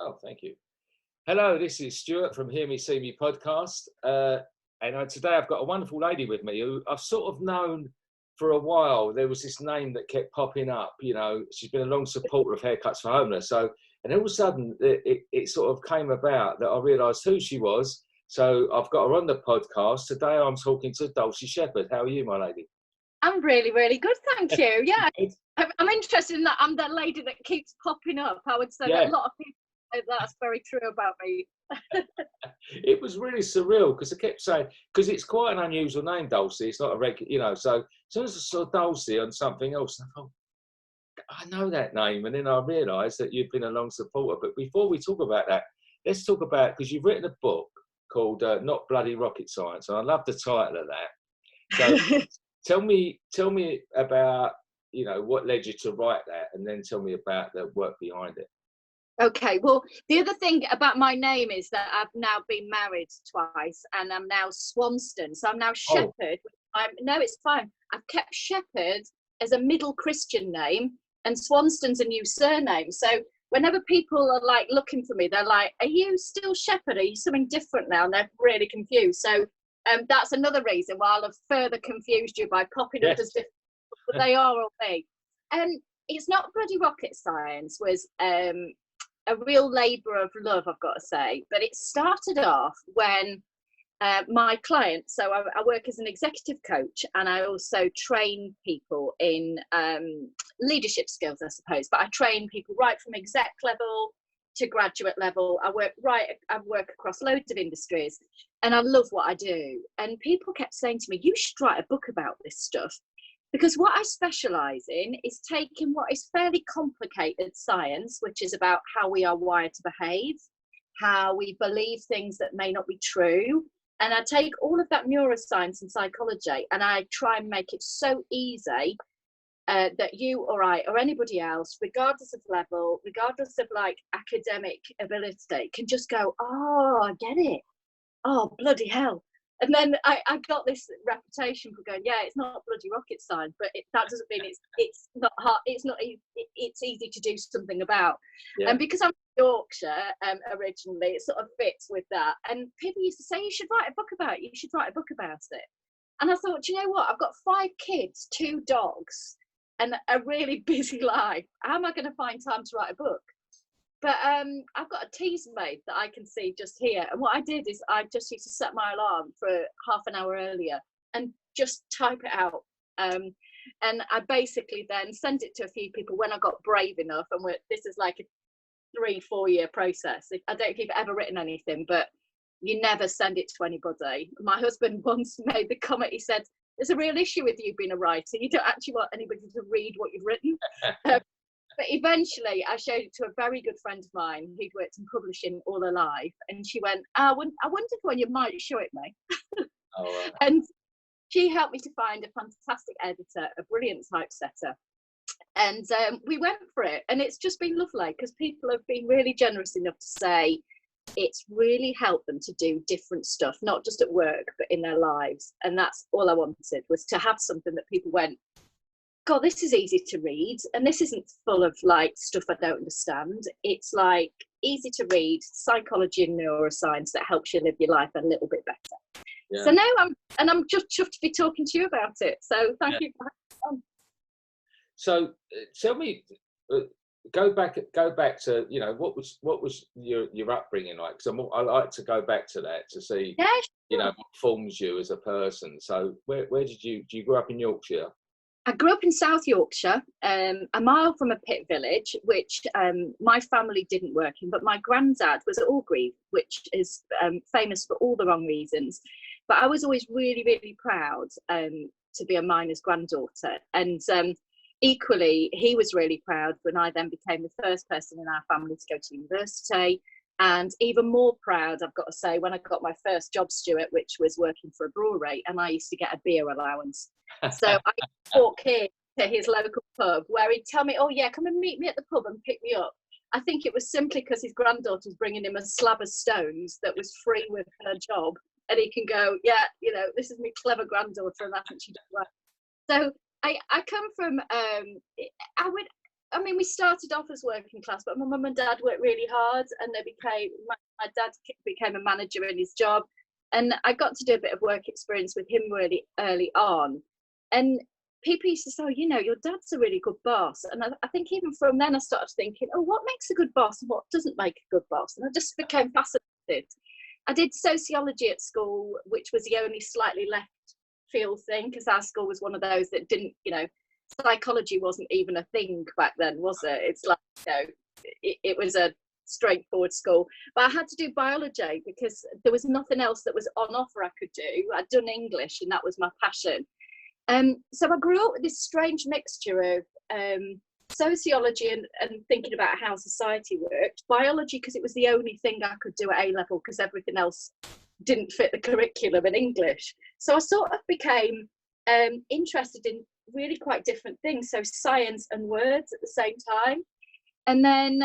Oh, thank you. Hello, this is Stuart from Hear Me, See Me podcast. Today I've got a wonderful lady with me who I've sort of known for a while. There was this name that kept popping up. You know, she's been a long supporter of Haircuts for Homeless. And all of a sudden, it sort of came about that I realised who she was. So I've got her on the podcast. Today I'm talking to Dulcie Shepherd. How are you, my lady? I'm really, really good, thank you. Yeah, I'm interested in that. I'm that lady that keeps popping up. I would say that a lot of people say that's very true about me. It was really surreal because I kept saying, because it's quite an unusual name, Dulcie. It's not a regular, you know. So as soon as I saw Dulcie on something else, I thought, I know that name. And then I realised that you've been a long supporter. But before we talk about that, let's talk about, because you've written a book called Not Bloody Rocket Science. And I love the title of that. So tell me about, you know, what led you to write that, and then tell me about the work behind it. Okay, well, the other thing about my name is that I've now been married twice, and I'm now Swanston. So I'm now Shepherd. No, it's fine. I've kept Shepherd as a middle Christian name, and Swanston's a new surname. So whenever people are like looking for me, they're like, "Are you still Shepherd? Are you something different now?" And they're really confused. So that's another reason why I'll have further confused you by popping up as different, but they are all me. It's Not Bloody Rocket Science was a real labour of love, I've got to say. But it started off when my clients, so I work as an executive coach, and I also train people in leadership skills, I suppose. But I train people right from exec level to graduate level. I work across loads of industries, and I love what I do. And people kept saying to me, "You should write a book about this stuff." Because what I specialise in is taking what is fairly complicated science, which is about how we are wired to behave, how we believe things that may not be true. And I take all of that neuroscience and psychology, and I try and make it so easy that you or I or anybody else, regardless of level, regardless of like academic ability, can just go, "Oh, I get it. Oh, bloody hell." And then I got this reputation for going, "Yeah, it's not bloody rocket science," but that doesn't mean it's not hard. It's easy to do something about. And because I'm from Yorkshire originally, it sort of fits with that. And people used to say, "You should write a book about it. You should write a book about it." And I thought, do you know what? I've got 5 kids, 2 dogs, and a really busy life. How am I going to find time to write a book? But I've got a tease made that I can see just here. And what I did is I just used to set my alarm for half an hour earlier and just type it out. And I basically then sent it to a few people when I got brave enough. And this is like a 3-4 year process. I don't know if you've ever written anything, but you never send it to anybody. My husband once made the comment, he said, "There's a real issue with you being a writer. You don't actually want anybody to read what you've written." But eventually I showed it to a very good friend of mine who'd worked in publishing all her life, and she went, I wondered when you might show it me. And she helped me to find a fantastic editor, a brilliant typesetter, and we went for it. And it's just been lovely because people have been really generous enough to say it's really helped them to do different stuff, not just at work but in their lives. And that's all I wanted, was to have something that people went, "God, this is easy to read, and this isn't full of like stuff I don't understand. It's like easy to read psychology and neuroscience that helps you live your life a little bit better." So now I'm just chuffed to be talking to you about it. So thank you for having me on. So tell me, go back to, you know, what was your upbringing like? Because I like to go back to that to see, you know, what forms you as a person. So where do you grow up in Yorkshire? I grew up in South Yorkshire, a mile from a pit village, which my family didn't work in, but my granddad was at Orgreave, which is famous for all the wrong reasons. But I was always really, really proud to be a miner's granddaughter. And equally, he was really proud when I then became the first person in our family to go to university. And even more proud, I've got to say, when I got my first job, Stuart, which was working for a brewery, and I used to get a beer allowance. So I walk in to his local pub where he'd tell me, "Oh yeah, come and meet me at the pub and pick me up." I think it was simply because his granddaughter was bringing him a slab of stones that was free with her job, and he can go, "Yeah, you know, this is my clever granddaughter, and that's what she does right." So I come from I mean, we started off as working class, but my mum and dad worked really hard, and they became, my dad became a manager in his job, and I got to do a bit of work experience with him really early on. And people used to say, oh, you know, your dad's a really good boss. And I think even from then I started thinking, oh, what makes a good boss and what doesn't make a good boss? And I just became fascinated. I did sociology at school, which was the only slightly left field thing, because our school was one of those that didn't, you know, psychology wasn't even a thing back then, was it? It's like, you know, it was a straightforward school. But I had to do biology because there was nothing else that was on offer I could do. I'd done English and that was my passion. So I grew up with this strange mixture of sociology and thinking about how society worked, biology because it was the only thing I could do at A-level because everything else didn't fit the curriculum, in English. So I sort of became interested in really quite different things, so science and words at the same time. And then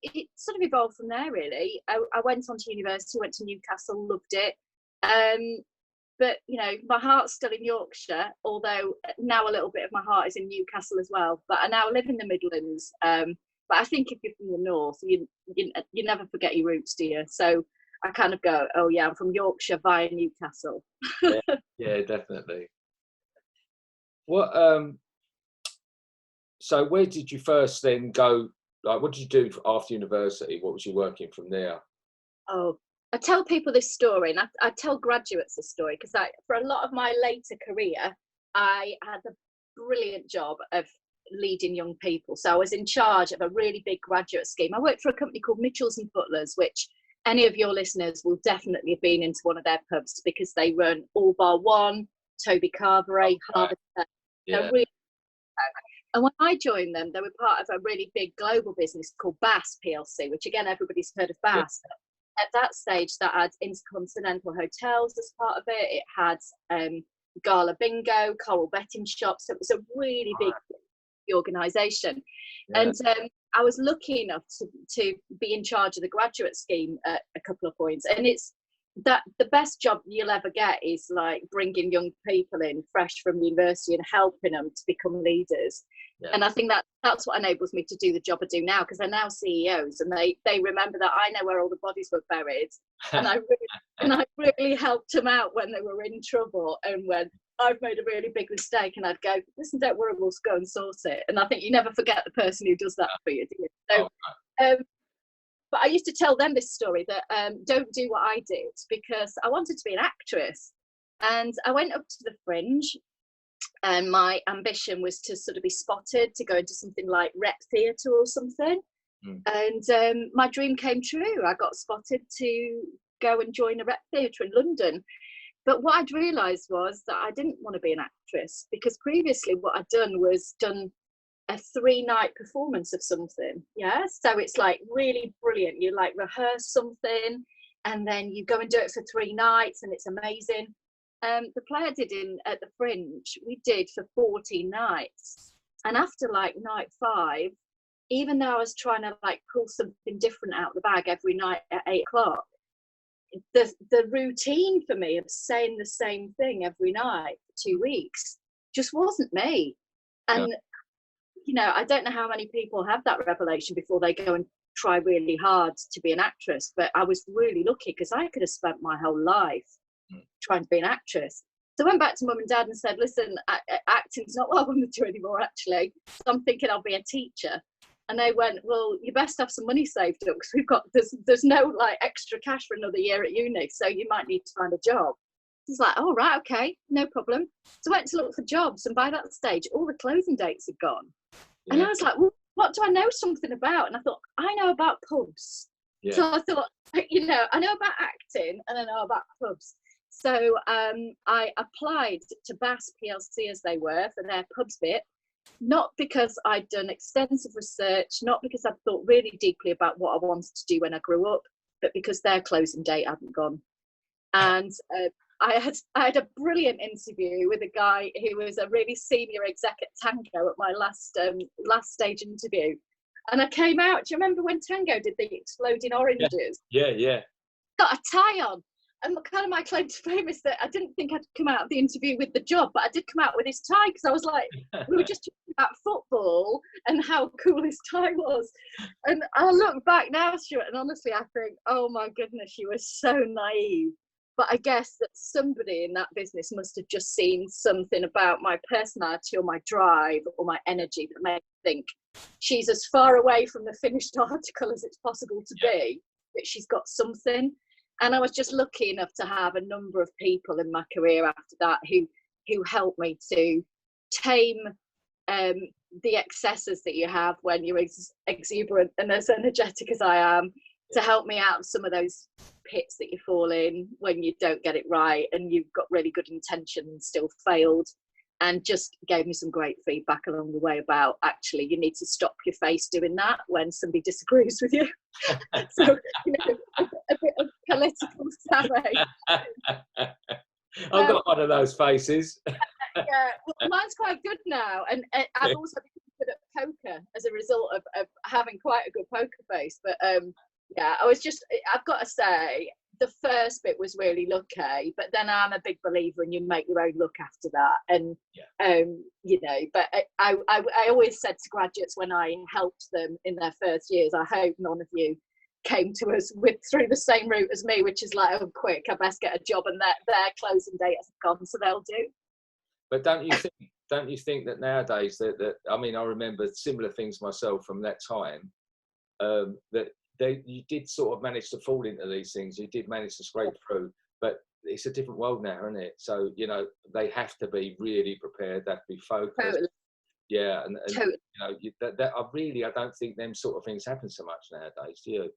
it sort of evolved from there, really. I went on to university, went to Newcastle, loved it. But, you know, my heart's still in Yorkshire, although now a little bit of my heart is in Newcastle as well. But I now live in the Midlands. But I think if you're from the north, you never forget your roots, do you? So I kind of go, oh, yeah, I'm from Yorkshire via Newcastle. Yeah, definitely. What? So where did you first then go? Like, what did you do after university? What was you working from there? Oh, I tell people this story, and I tell graduates this story because for a lot of my later career, I had the brilliant job of leading young people. So I was in charge of a really big graduate scheme. I worked for a company called Mitchells and Butlers, which any of your listeners will definitely have been into one of their pubs because they run All Bar One, Toby Carvery, Harvard. Yeah. And when I joined them, they were part of a really big global business called Bass PLC, which again, everybody's heard of Bass. Yeah. At that stage, that had Intercontinental Hotels as part of it. It had Gala Bingo, Coral Betting Shops. So it was a really big organisation. Yeah. And I was lucky enough to be in charge of the graduate scheme at a couple of points. And it's that the best job you'll ever get is like bringing young people in fresh from university and helping them to become leaders. Yeah. And I think that's what enables me to do the job I do now, because they're now CEOs and they remember that I know where all the bodies were buried, and I really helped them out when they were in trouble and when I've made a really big mistake, and I'd go, listen, don't worry, we'll go and sort it. And I think you never forget the person who does that for you, do you? So, but I used to tell them this story that don't do what I did, because I wanted to be an actress, and I went up to the Fringe. And my ambition was to sort of be spotted, to go into something like rep theatre or something. And my dream came true. I got spotted to go and join a rep theatre in London. But what I'd realised was that I didn't want to be an actress, because previously what I'd done was a 3-night performance of something. Yeah, so it's like really brilliant. You like rehearse something and then you go and do it for 3 nights and it's amazing. The play I did at the Fringe, we did for 14 nights. And after like night 5, even though I was trying to like pull something different out of the bag every night at 8 o'clock, the routine for me of saying the same thing every night for 2 weeks just wasn't me. And, you know, I don't know how many people have that revelation before they go and try really hard to be an actress. But I was really lucky, because I could have spent my whole life trying to be an actress. So I went back to mum and dad and said, listen, acting's not what I want to do anymore, actually. So I'm thinking I'll be a teacher. And they went, well, you best have some money saved up, because there's no like extra cash for another year at uni, so you might need to find a job. It's like, oh, right, okay, no problem. So I went to look for jobs, and by that stage, all the closing dates had gone. Yeah. And I was like, well, what do I know something about? And I thought, I know about pubs. Yeah. So I thought, you know, I know about acting and I know about pubs. So I applied to Bass PLC, as they were, for their pubs bit, not because I'd done extensive research, not because I'd thought really deeply about what I wanted to do when I grew up, but because their closing date hadn't gone. And I had a brilliant interview with a guy who was a really senior exec at Tango at my last stage interview. And I came out, do you remember when Tango did the exploding oranges? Yeah. Got a tie on. And kind of my claim to fame is that I didn't think I'd come out of the interview with the job, but I did come out with his tie, because I was like, we were just talking about football and how cool his tie was. And I look back now, Stuart, and honestly, I think, oh my goodness, you were so naive. But I guess that somebody in that business must have just seen something about my personality or my drive or my energy that made me think she's as far away from the finished article as it's possible to be, that she's got something. And I was just lucky enough to have a number of people in my career after that who helped me to tame the excesses that you have when you're exuberant and as energetic as I am, to help me out of some of those pits that you fall in when you don't get it right and you've got really good intention and still failed, and just gave me some great feedback along the way about, actually, you need to stop your face doing that when somebody disagrees with you. So, you know, a bit of political savvy. I've got one of those faces. Yeah, well, mine's quite good now, and I've also become good at poker as a result of having quite a good poker face. But yeah, I've got to say, the first bit was really lucky, but then I'm a big believer in you make your own luck after that. And you know, but I always said to graduates when I helped them in their first years, I hope none of you came to us through the same route as me, which is like, oh, quick, I best get a job, and their closing date has gone, so they'll do. But don't you think that nowadays that I mean, I remember similar things myself from that time, that you did sort of manage to fall into these things. You did manage to scrape through, but it's a different world now, isn't it? So, you know, they have to be really prepared. They have to be focused. Totally. Yeah, and Totally. you know, I don't think them sort of things happen so much nowadays. Do you?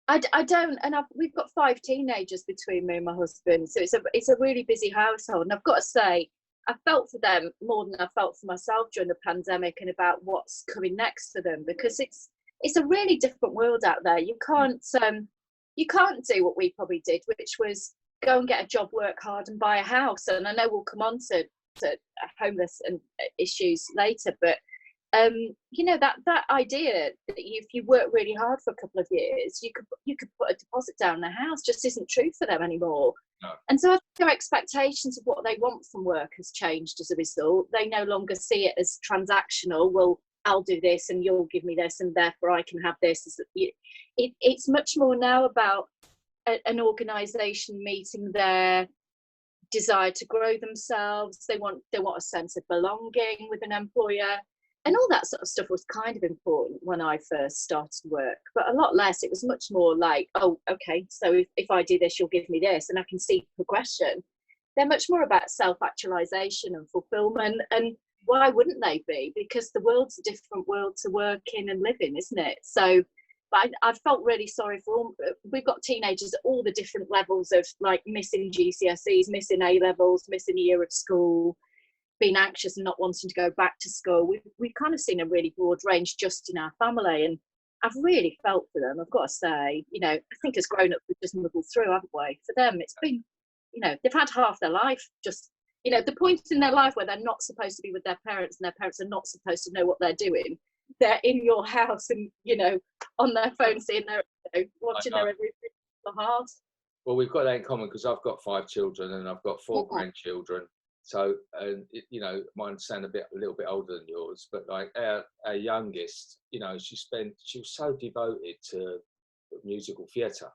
I don't, and we've got 5 teenagers between me and my husband, so it's a really busy household. And I've got to say, I felt for them more than I felt for myself during the pandemic, and about what's coming next for them, because it's a really different world out there. You can't do what we probably did, which was go and get a job, work hard, and buy a house. And I know we'll come on to homeless and issues later, but you know, that idea that if you work really hard for a couple of years, you could put a deposit down in a house just isn't true for them anymore. No. And so their expectations of what they want from work has changed as a result. They no longer see it as transactional. Well, I'll do this and you'll give me this, and therefore I can have this. It's much more now about an organisation meeting their desire to grow themselves. They want a sense of belonging with an employer. And all that sort of stuff was kind of important when I first started work, but a lot less. It was much more like, oh, okay, so if I do this, you'll give me this, and I can see progression. They're much more about self-actualization and fulfillment. And why wouldn't they be? Because the world's a different world to work in and live in, isn't it? So, but I felt really sorry for we've got teenagers at all the different levels of, like, missing GCSEs, missing A levels, missing a year of school, being anxious and not wanting to go back to school. We've kind of seen a really broad range just in our family, and I've really felt for them. I've got to say, you know, I think as grown-ups we've just muddled through, haven't we? For them, it's been, you know, they've had half their life just, you know, the point in their life where they're not supposed to be with their parents and their parents are not supposed to know what they're doing. They're in your house and, you know, on their phone, seeing their, you know, watching their every heart. Well, we've got that in common because I've got 5 children and I've got 4 grandchildren. So, you know, mine sound a little bit older than yours, but like our youngest, you know, she was so devoted to musical theatre.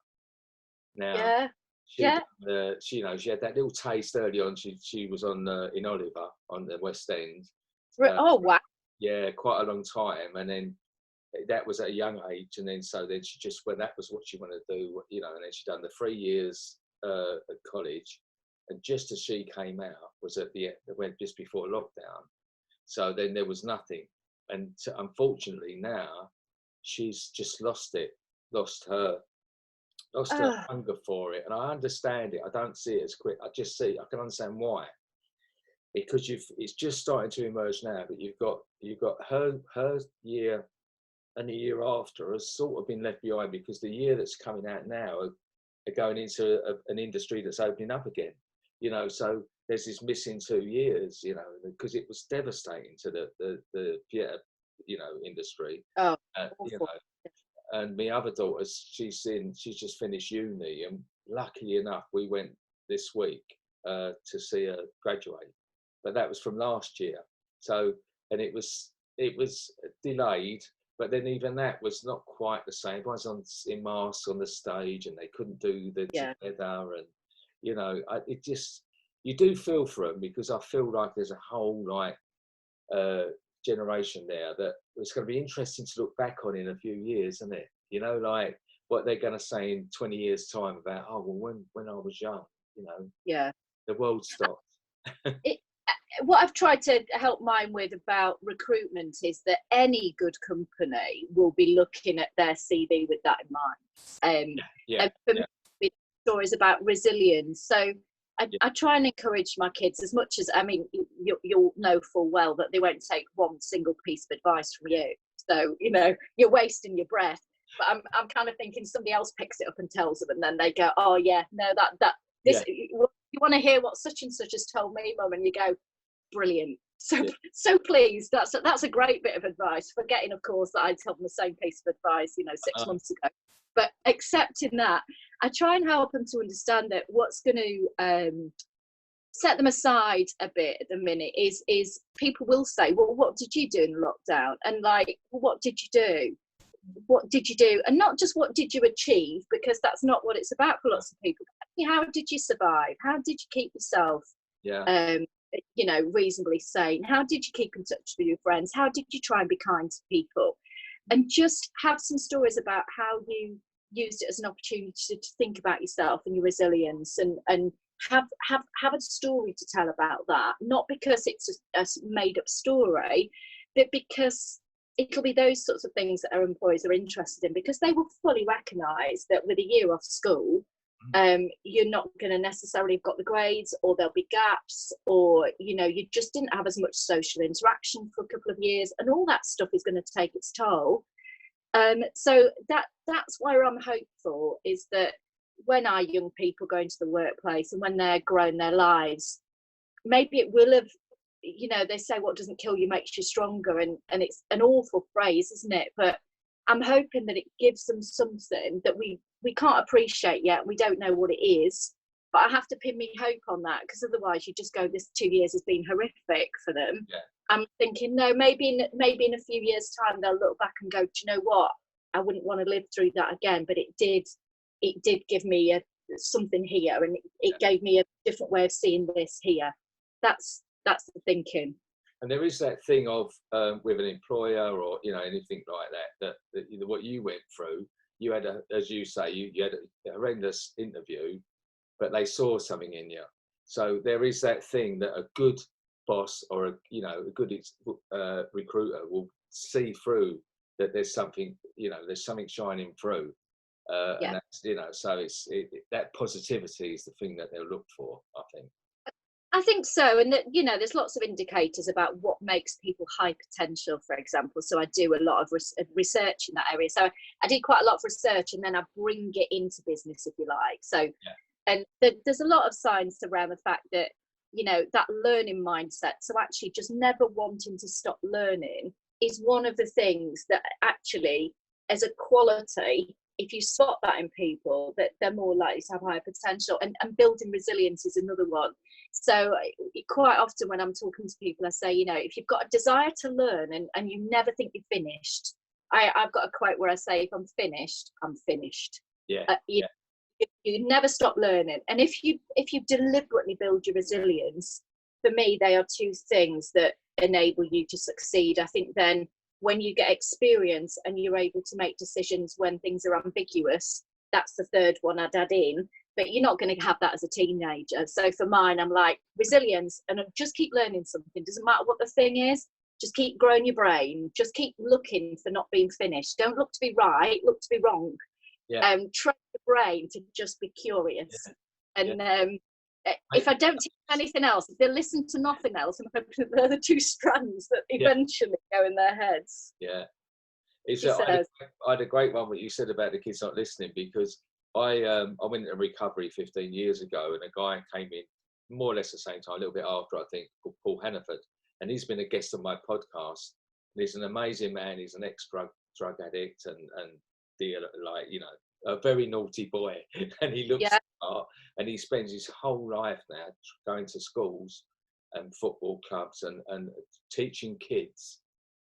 Now, she you know, she had that little taste early on. She was on in Oliver on the West End. Oh wow! Yeah, quite a long time, and then that was at a young age, and then she just, when that was what she wanted to do, you know, and then she done the 3 years at college. And just as she came out was just before lockdown. So then there was nothing. And unfortunately now she's just lost her hunger for it. And I understand it. I don't see it as quick. I can understand why. Because it's just starting to emerge now, but you've got her year and the year after has sort of been left behind, because the year that's coming out now are going into an industry that's opening up again. You know, so there's this missing 2 years, you know, because it was devastating to the theatre, you know, industry. You know, and my other daughter, she's just finished uni, and luckily enough, we went this week to see her graduate, but that was from last year. So, and it was delayed, but then even that was not quite the same. Everyone's in masks on the stage, and they couldn't do the together, and you know, it just, you do feel for them, because I feel like there's a whole generation there that it's going to be interesting to look back on in a few years, isn't it? You know, like what they're going to say in 20 years' time about, oh, well, when I was young, you know, the world stopped. What I've tried to help mine with about recruitment is that any good company will be looking at their CV with that in mind. And for me, stories about resilience. So I try and encourage my kids as much as, I mean, you'll know full well that they won't take one single piece of advice from you. So, you know, you're wasting your breath. But I'm kind of thinking somebody else picks it up and tells them, and then they go, oh yeah, no, this, you want to hear what such and such has told me, Mum, and you go, brilliant. So pleased. That's a great bit of advice, forgetting of course that I told them the same piece of advice, you know, 6 months ago. But accepting that, I try and help them to understand that what's going to set them aside a bit at the minute is people will say, well, what did you do in lockdown? And like, well, what did you do? What did you do? And not just what did you achieve, because that's not what it's about for lots of people. How did you survive? How did you keep yourself you know, reasonably sane? How did you keep in touch with your friends? How did you try and be kind to people? And just have some stories about how you used it as an opportunity to think about yourself and your resilience, and have a story to tell about that. Not because it's a made up story, but because it'll be those sorts of things that our employers are interested in, because they will fully recognise that with a year off school, you're not going to necessarily have got the grades, or there'll be gaps, or you know, you just didn't have as much social interaction for a couple of years, and all that stuff is going to take its toll. So that's where I'm hopeful, is that when our young people go into the workplace and when they're growing their lives, maybe it will have, you know, they say what doesn't kill you makes you stronger, and it's an awful phrase, isn't it? But I'm hoping that it gives them something that we can't appreciate yet. We don't know what it is, but I have to pin me hope on that, because otherwise you just go, this 2 years has been horrific for them. I'm thinking, no, maybe in a few years' time they'll look back and go, do you know what? I wouldn't want to live through that again, but it did give me something here, and it gave me a different way of seeing this here. That's the thinking. And there is that thing of with an employer, or you know, anything like that you know, what you went through. You had as you say, you had a horrendous interview, but they saw something in you. So there is that thing that a good boss, or a good recruiter will see through, that there's something, you know, there's something shining through. And that's, you know, so it's that positivity is the thing that they'll look for, I think. I think so, and that, you know, there's lots of indicators about what makes people high potential, for example. So I do a lot of research in that area. So I did quite a lot of research, and then I bring it into business, if you like. So, and there's a lot of science around the fact that, you know, that learning mindset, so actually just never wanting to stop learning, is one of the things that actually, as a quality, if you spot that in people, that they're more likely to have higher potential. And building resilience is another one. So quite often when I'm talking to people, I say, you know, if you've got a desire to learn and you never think you're finished, I've got a quote where I say, if I'm finished, I'm finished. You never stop learning. And if you deliberately build your resilience, for me, they are two things that enable you to succeed. I think then when you get experience and you're able to make decisions when things are ambiguous, that's the third one I'd add in. But you're not going to have that as a teenager. So for mine, I'm like, resilience, and just keep learning something. Doesn't matter what the thing is, just keep growing your brain. Just keep looking for not being finished. Don't look to be right, look to be wrong. Train the brain to just be curious. If I don't teach anything else, if they listen to nothing else, and they're the two strands that eventually go in their heads. I had a great one what you said about the kids not listening, because I went into recovery 15 years ago, and a guy came in more or less the same time, a little bit after, I think, called Paul Hannaford, and he's been a guest on my podcast. And he's an amazing man. He's an ex-drug addict and like, you know, a very naughty boy, and he looks Yeah. smart, and he spends his whole life now going to schools and football clubs and teaching kids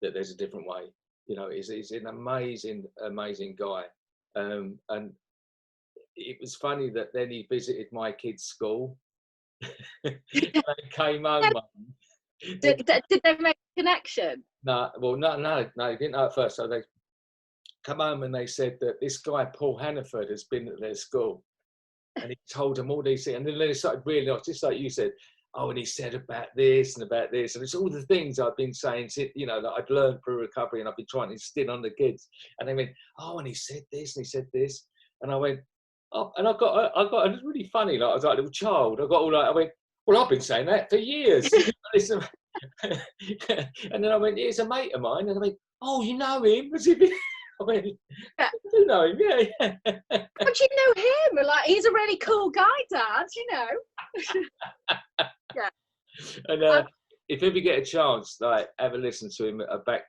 that there's a different way. You know, he's an amazing guy. And it was funny that then he visited my kid's school. And they came home. Did they make a connection? No, well, no, they didn't know at first. So they come home and they said that this guy, Paul Hannaford, has been at their school. And he told them all these things. And then they started really, just like you said, oh, and he said about this and about this. And it's all the things I've been saying, you know, that I'd learned through recovery and I've been trying to instill on the kids. And they went, oh, and he said this and he said this. And I went, oh, and I got, it was really funny. Like I was like a little child. I got all like, I went, well, I've been saying that for years. And then I went, here's a mate of mine. And I went, oh, you know him? As if I went, I do know him, yeah. But you know him? Like, he's a really cool guy, Dad, you know. Yeah. And if you ever get a chance, like, have a listen to him, a back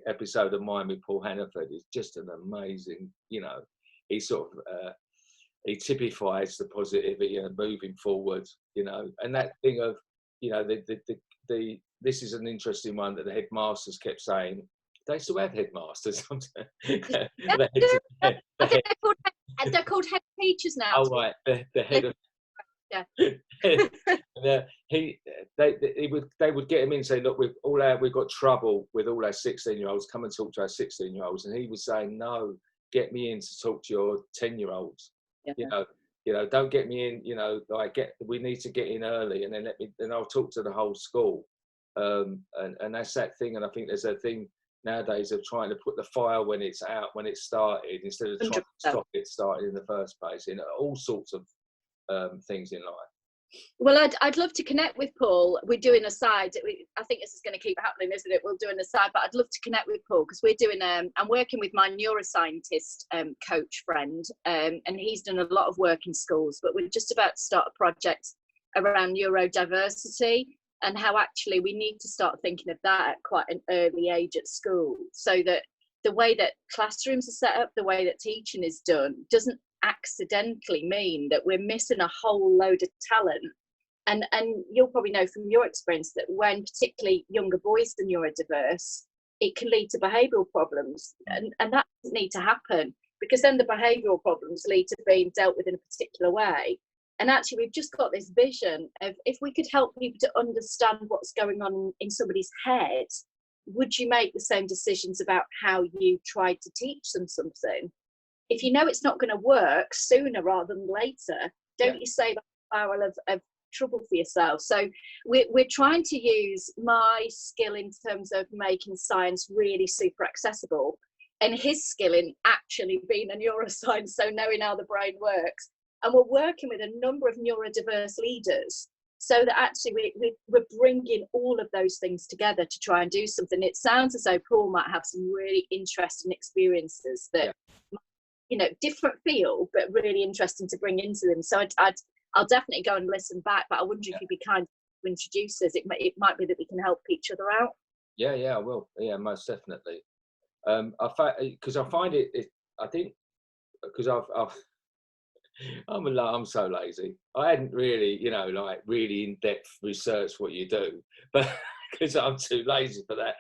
episode of mine with Paul Hannaford is just an amazing, you know, he sort of, he typifies the positivity and moving forward, you know, and that thing of, you know, this is an interesting one that the headmasters kept saying. They still have headmasters. Yeah, I think they're called head teachers now. Oh, right, the head of. Yeah. And, they would get him in and say, look, we've got trouble with all our 16-year-olds. Come and talk to our 16-year-olds. And he was saying, no, get me in to talk to your 10-year-olds. Yeah. You know, don't get me in. You know, like we need to get in early, and then I'll talk to the whole school. And that's that thing. And I think there's a thing nowadays of trying to put the fire when it's out, when it started, instead of trying to stop it starting in the first place, in all sorts of things in life. Well, I'd love to connect with Paul. We're doing a side. I think this is going to keep happening, isn't it? We'll do an aside, but I'd love to connect with Paul because we're doing. I'm working with my neuroscientist coach friend, and he's done a lot of work in schools. But we're just about to start a project around neurodiversity and how actually we need to start thinking of that at quite an early age at school, so that the way that classrooms are set up, the way that teaching is done, doesn't accidentally mean that we're missing a whole load of talent. And you'll probably know from your experience that when particularly younger boys are neurodiverse, it can lead to behavioural problems, and that doesn't need to happen, because then the behavioural problems lead to being dealt with in a particular way. And actually we've just got this vision of, if we could help people to understand what's going on in somebody's head, would you make the same decisions about how you tried to teach them something? If you know it's not going to work sooner rather than later, don't you save a barrel of trouble for yourself? So we're trying to use my skill in terms of making science really super accessible, and his skill in actually being a neuroscience, so knowing how the brain works. And we're working with a number of neurodiverse leaders, so that actually we're bringing all of those things together to try and do something. It sounds as though Paul might have some really interesting experiences that, you know, different field, but really interesting to bring into them. So I'll definitely go and listen back, but I wonder if you'd be kind to introduce us. It might be that we can help each other out. Yeah, I will. Yeah, most definitely. Because I find it, I think, because I'm so lazy. I hadn't really, you know, like really in-depth research what you do, but because I'm too lazy for that.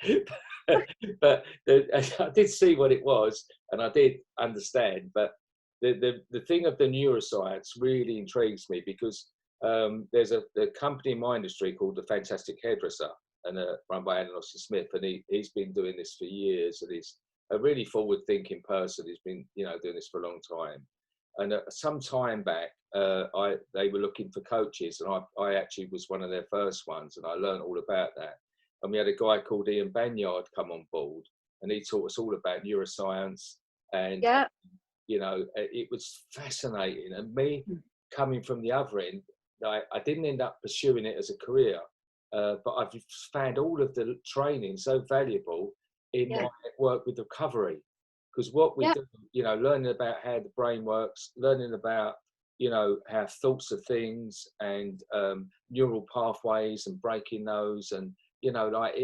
But I did see what it was, and I did understand. But the thing of the neuroscience really intrigues me, because there's a company in my industry called The Fantastic Hairdresser, and run by Alan Smith, and he's been doing this for years, and he's a really forward-thinking person. He's been, you know, doing this for a long time. And some time back, they were looking for coaches, and I actually was one of their first ones, and I learned all about that. And we had a guy called Ian Banyard come on board, and he taught us all about neuroscience. And, you know, it was fascinating. And me coming from the other end, I didn't end up pursuing it as a career, but I've found all of the training so valuable in my work with recovery. Because what we do, you know, learning about how the brain works, learning about, you know, how thoughts are things, and neural pathways and breaking those. And, you know, like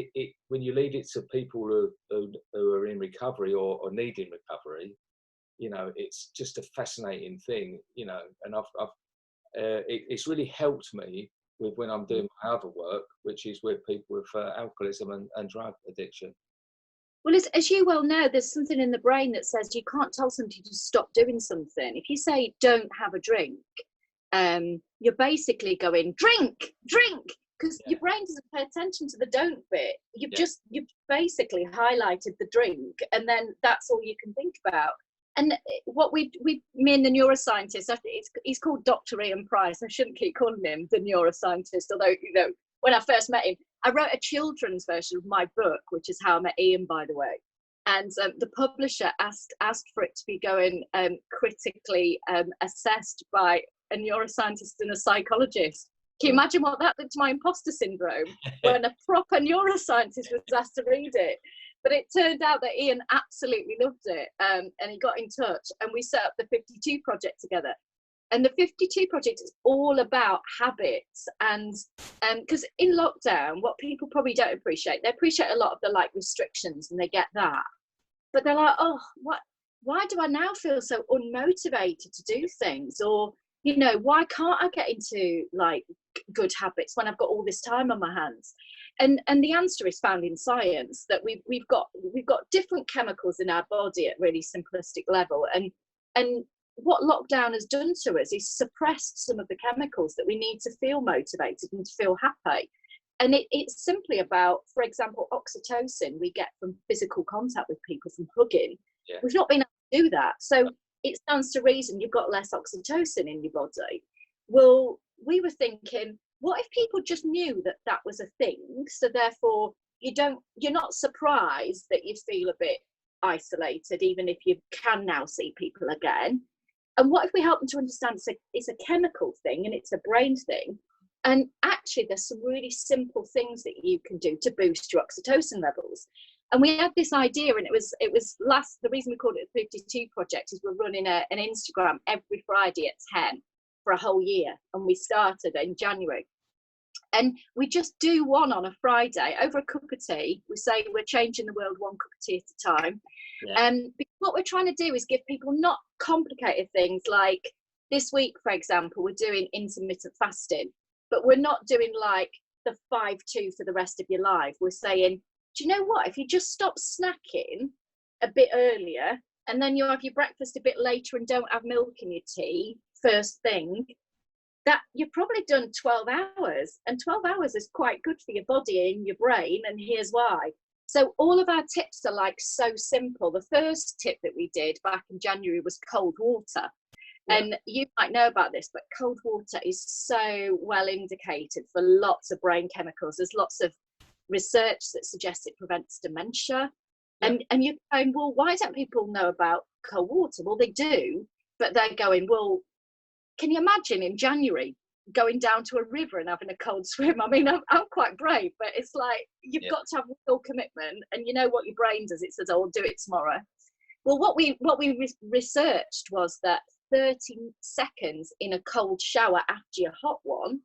when you leave it to people who are in recovery or needing recovery, you know, it's just a fascinating thing, you know, and it's really helped me with when I'm doing my other work, which is with people with alcoholism and drug addiction. Well, as you well know, there's something in the brain that says you can't tell somebody to stop doing something. If you say don't have a drink, you're basically going drink, because your brain doesn't pay attention to the don't bit. You've basically highlighted the drink, and then that's all you can think about. And what me and the neuroscientist, he's called Dr. Ian Price. I shouldn't keep calling him the neuroscientist, although, you know, when I first met him, I wrote a children's version of my book, which is how I met Ian, by the way. And the publisher asked for it to be going critically assessed by a neuroscientist and a psychologist. Can you imagine what that did to my imposter syndrome when a proper neuroscientist was asked to read it? But it turned out that Ian absolutely loved it, and he got in touch, and we set up the 52 Project together. And the 52 Project is all about habits, and because in lockdown, what people probably don't appreciate, they appreciate a lot of the like restrictions, and they get that, but they're like, oh, why do I now feel so unmotivated to do things? Or, you know, why can't I get into like good habits when I've got all this time on my hands? And the answer is found in science, that we've got different chemicals in our body at really simplistic level, and what lockdown has done to us is suppressed some of the chemicals that we need to feel motivated and to feel happy. And it's simply about, for example, oxytocin we get from physical contact with people, from hugging. Yeah. We've not been able to do that. So it stands to reason you've got less oxytocin in your body. Well, we were thinking, what if people just knew that that was a thing? So therefore, you're not surprised that you feel a bit isolated, even if you can now see people again. And what if we help them to understand it's a chemical thing and it's a brain thing? And actually, there's some really simple things that you can do to boost your oxytocin levels. And we had this idea, and it was the reason we called it the 52 Project is we're running an Instagram every Friday at 10 for a whole year. And we started in January. And we just do one on a Friday over a cup of tea. We say we're changing the world one cup of tea at a time. Yeah. Because what we're trying to do is give people not complicated things like this week, for example, we're doing intermittent fasting, but we're not doing like the 5-2 for the rest of your life. We're saying, do you know what? If you just stop snacking a bit earlier and then you have your breakfast a bit later and don't have milk in your tea first thing, that you've probably done 12 hours, and 12 hours is quite good for your body and your brain, and here's why. So all of our tips are like so simple. The first tip that we did back in January was cold water. Yeah. And you might know about this, but cold water is so well indicated for lots of brain chemicals. There's lots of research that suggests it prevents dementia. Yeah. And you're going, well, why don't people know about cold water? Well, they do, but they're going, well, can you imagine in January going down to a river and having a cold swim? I mean, I'm quite brave, but it's like you've got to have real commitment, and you know what your brain does. It says, "Oh, I'll do it tomorrow." Well, what we researched was that 30 seconds in a cold shower after your hot one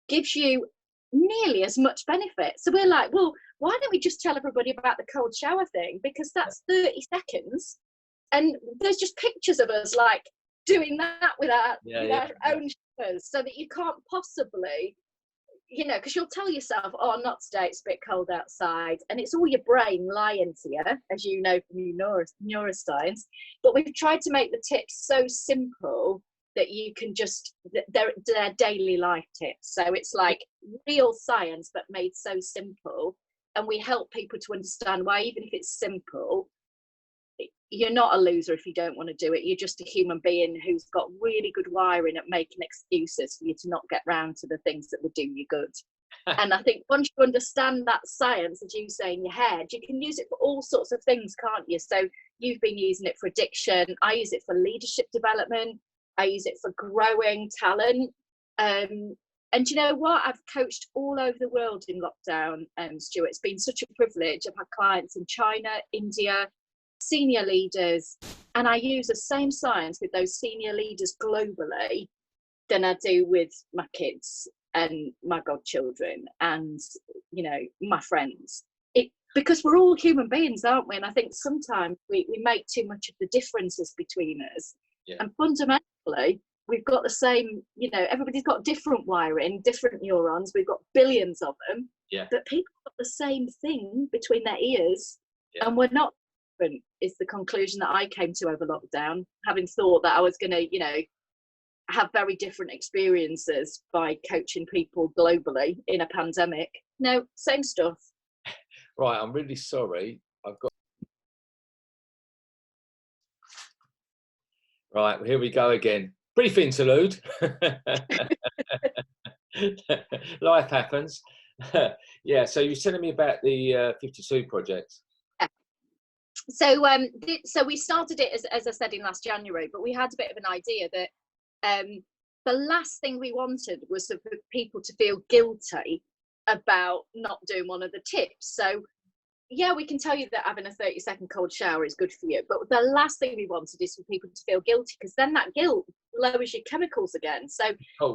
gives you nearly as much benefit. So we're like, well, why don't we just tell everybody about the cold shower thing? Because that's 30 seconds, and there's just pictures of us like doing that with our own showers, so that you can't possibly, you know, because you'll tell yourself, oh, not today, it's a bit cold outside, and it's all your brain lying to you, as you know from your neuroscience. But we've tried to make the tips so simple that you can just, they're daily life tips. So it's like real science, but made so simple. And we help people to understand why, even if it's simple, you're not a loser if you don't want to do it. You're just a human being who's got really good wiring at making excuses for you to not get round to the things that would do you good. And I think once you understand that science, as you say, in your head, you can use it for all sorts of things, can't you? So you've been using it for addiction. I use it for leadership development. I use it for growing talent. And you know what? I've coached all over the world in lockdown, Stuart. It's been such a privilege. I've had clients in China, India, senior leaders, and I use the same science with those senior leaders globally than I do with my kids and my godchildren and, you know, my friends. because we're all human beings, aren't we? And I think sometimes we make too much of the differences between us. Yeah. And fundamentally, we've got the same, you know, everybody's got different wiring, different neurons. We've got billions of them. Yeah. But people got the same thing between their ears. Yeah. And we're not different, is the conclusion that I came to over lockdown, having thought that I was going to, you know, have very different experiences by coaching people globally in a pandemic. No, same stuff. Right, I'm really sorry. I've got. Right, well, here we go again. Brief interlude. Life happens. Yeah, so you were telling me about the 52 project. So we started it, as I said, in last January, but we had a bit of an idea that the last thing we wanted was for people to feel guilty about not doing one of the tips. So yeah, we can tell you that having a 30-second cold shower is good for you, but the last thing we wanted is for people to feel guilty, because then that guilt lowers your chemicals again. So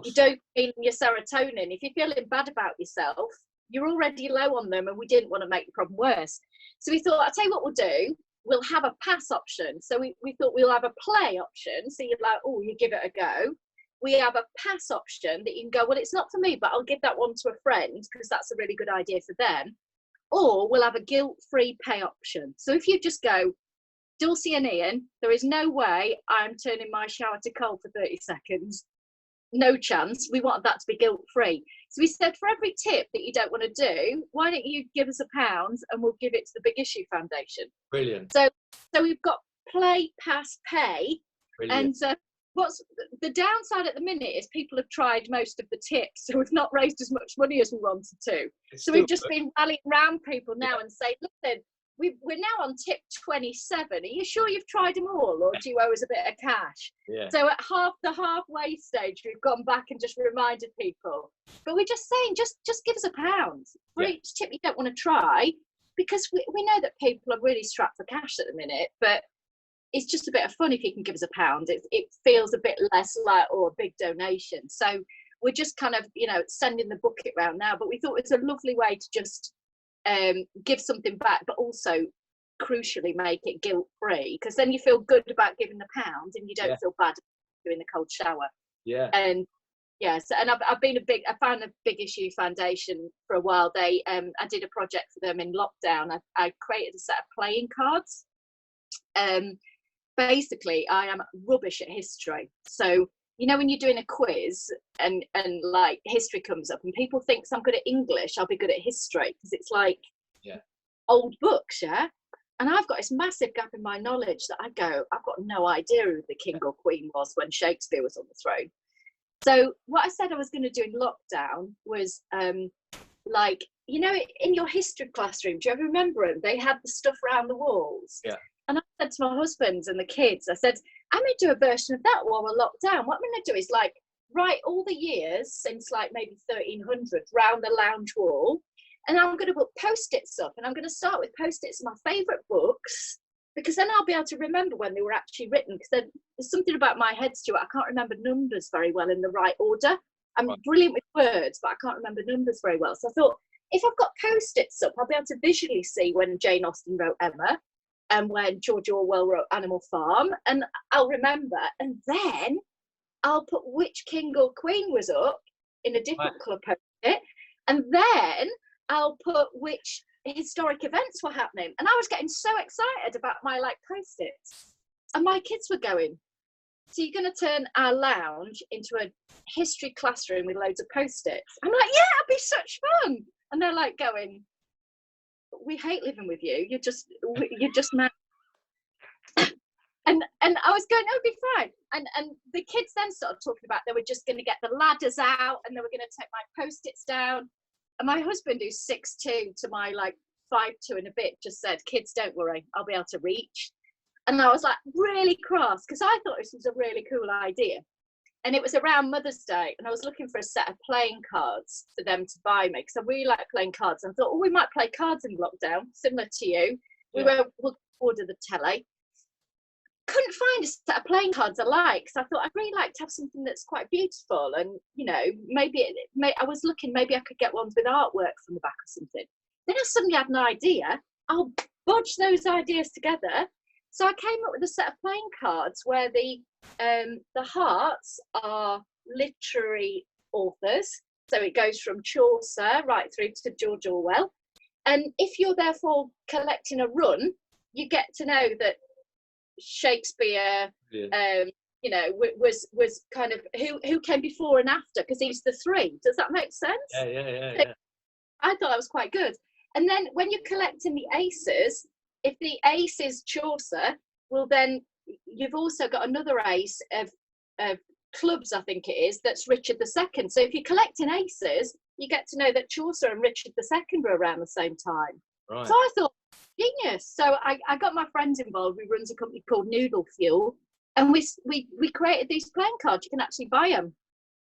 you don't feel your serotonin. If you're feeling bad about yourself, you're already low on them, and we didn't want to make the problem worse. So we thought, I'll tell you what we'll do. We'll have a pass option. So we thought we'll have a play option. So you're like, oh, you give it a go. We have a pass option that you can go, well, it's not for me, but I'll give that one to a friend because that's a really good idea for them. Or we'll have a guilt-free pay option. So if you just go, Dulcie and Ian, there is no way I'm turning my shower to cold for 30 seconds. No chance. We want that to be guilt-free. So we said, for every tip that you don't want to do, why don't you give us £1 and we'll give it to the Big Issue Foundation. Brilliant. So we've got play, pass, pay. Brilliant. And what's the downside at the minute is people have tried most of the tips, so we've not raised as much money as we wanted to. So we've just been rallying around people now and saying, listen, we're now on tip 27. Are you sure you've tried them all, or do you owe us a bit of cash? Yeah. So at the halfway stage, we've gone back and just reminded people. But we're just saying, just give us £1 for each tip you don't want to try, because we know that people are really strapped for cash at the minute. But it's just a bit of fun if you can give us £1. It feels a bit less like, a big donation. So we're just kind of, you know, sending the bucket round now. But we thought it's a lovely way to just give something back, but also crucially make it guilt-free, because then you feel good about giving the £1 and you don't feel bad doing the cold shower. Yeah. And yes, and I found a Big Issue Foundation for a while. I did a project for them in lockdown. I created a set of playing cards. Basically, I am rubbish at history. So, you know, when you're doing a quiz and like history comes up and people think I'm good at English, I'll be good at history, because it's like old books, yeah? And I've got this massive gap in my knowledge that I've got no idea who the king or queen was when Shakespeare was on the throne. So what I said I was going to do in lockdown was like, you know, in your history classroom, do you ever remember them? They had the stuff around the walls. Yeah. And I said to my husband and the kids, I said, I'm going to do a version of that while we're locked down. What I'm going to do is like write all the years since like maybe 1300 round the lounge wall. And I'm going to put Post-its up. And I'm going to start with Post-its of my favourite books, because then I'll be able to remember when they were actually written. Because there's something about my head, Stuart. I can't remember numbers very well in the right order. I'm brilliant with words, but I can't remember numbers very well. So I thought, if I've got Post-its up, I'll be able to visually see when Jane Austen wrote Emma and when George Orwell wrote Animal Farm, and I'll remember. And then I'll put which king or queen was up in a different colour Post-it, and then I'll put which historic events were happening. And I was getting so excited about my like Post-its, and my kids were going, so you're going to turn our lounge into a history classroom with loads of Post-its? I'm like, yeah, it'd be such fun. And they're like going, we hate living with you. You're just mad. and I was going, it'll be fine. And the kids then started talking about they were just going to get the ladders out and they were going to take my Post-its down. And my husband, who's 6'2" to my like 5'2" and a bit, just said, kids, don't worry, I'll be able to reach. And I was like really cross, because I thought this was a really cool idea. And it was around Mother's Day, and I was looking for a set of playing cards for them to buy me, because I really like playing cards. And I thought, oh, we might play cards in lockdown, similar to you. We'll order the telly. Couldn't find a set of playing cards I like, so I thought I'd really like to have something that's quite beautiful. And, you know, maybe I was looking, maybe I could get ones with artwork from the back or something. Then I suddenly had an idea. I'll bodge those ideas together. So I came up with a set of playing cards where the hearts are literary authors. So it goes from Chaucer right through to George Orwell. And if you're therefore collecting a run, you get to know that Shakespeare, you know, was kind of who came before and after, because he's the three. Does that make sense? Yeah. I thought that was quite good. And then when you're collecting the aces, if the ace is Chaucer, well then you've also got another ace of clubs, I think it is, that's Richard II. So if you're collecting aces, you get to know that Chaucer and Richard II were around the same time. Right. So I thought, genius. So I got my friends involved. We runs a company called Noodle Fuel, and we created these playing cards. You can actually buy them.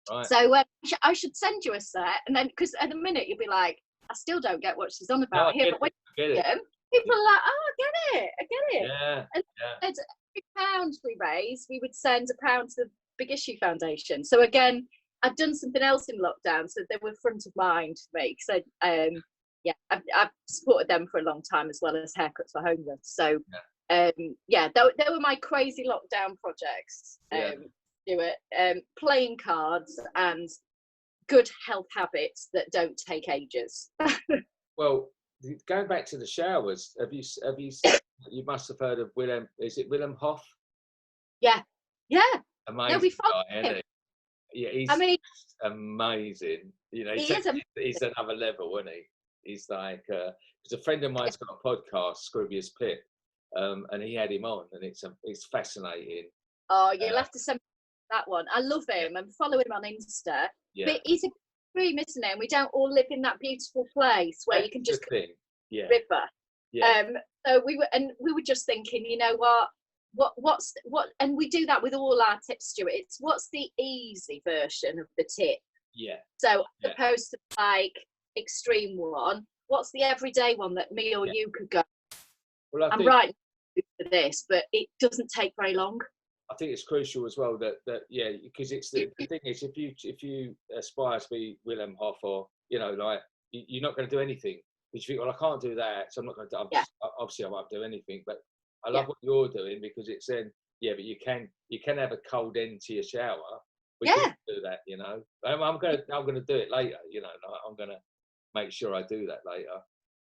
Right. So I should send you a set, and then, because at the minute you'll be like, I still don't get what she's on about here, but when you get them, people are like, oh, I get it. Yeah. And every pound we raise, we would send £1 to the Big Issue Foundation. So again, I've done something else in lockdown, so they were front of mind for me. So I've supported them for a long time, as well as Haircuts for Homeless. So they were my crazy lockdown projects. Playing cards and good health habits that don't take ages. Well, going back to the showers, have you you must have heard of Willem? Is it Willem Hoff? Yeah. Amazing no, we guy, isn't he? Yeah, he's amazing. You know, he's another level, isn't he? He's like, because a friend of mine's got a podcast, Scroobius Pip, and he had him on, and it's fascinating. Oh, you'll have to send me that one. I love him and follow him on Insta. Yeah. But he's a dream, isn't he? And we don't all live in that beautiful place where you can just river. Yeah. So we were just thinking, you know what, and we do that with all our tips, Stuart. It's what's the easy version of the tip. Yeah. So as opposed to like extreme one, what's the everyday one that me or you could go? Well, I'm right for this, but it doesn't take very long. I think it's crucial as well that because it's the thing is, if you aspire to be Willem Hoff, or you know, like you're not going to do anything. But you think, well, I can't do that, so I'm not going to do. Obviously, I won't do anything. But I love what you're doing, because it's then but you can have a cold end to your shower. We can do that, you know. I'm gonna do it later, you know. I'm gonna make sure I do that later.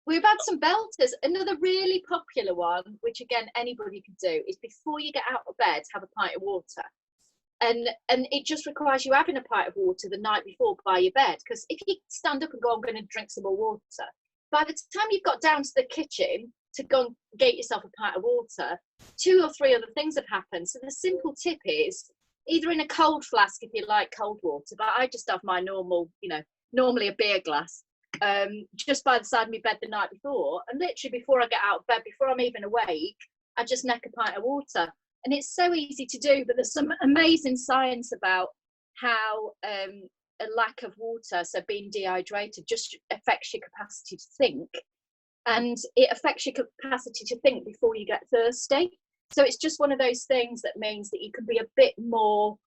We've had some belters. Another really popular one, which again anybody could do, is before you get out of bed, have a pint of water. And it just requires you having a pint of water the night before by your bed. Because if you stand up and go, I'm going to drink some more water, by the time you've got down to the kitchen to go and get yourself a pint of water, 2 or 3 other things have happened. So the simple tip is either in a cold flask if you like cold water, but I just have my normal, normally a beer glass, just by the side of my bed the night before, and literally before I get out of bed, before I'm even awake, I just neck a pint of water. And it's so easy to do, but there's some amazing science about how a lack of water, so being dehydrated, just affects your capacity to think, and it affects your capacity to think before you get thirsty. So it's just one of those things that means that you can be a bit more,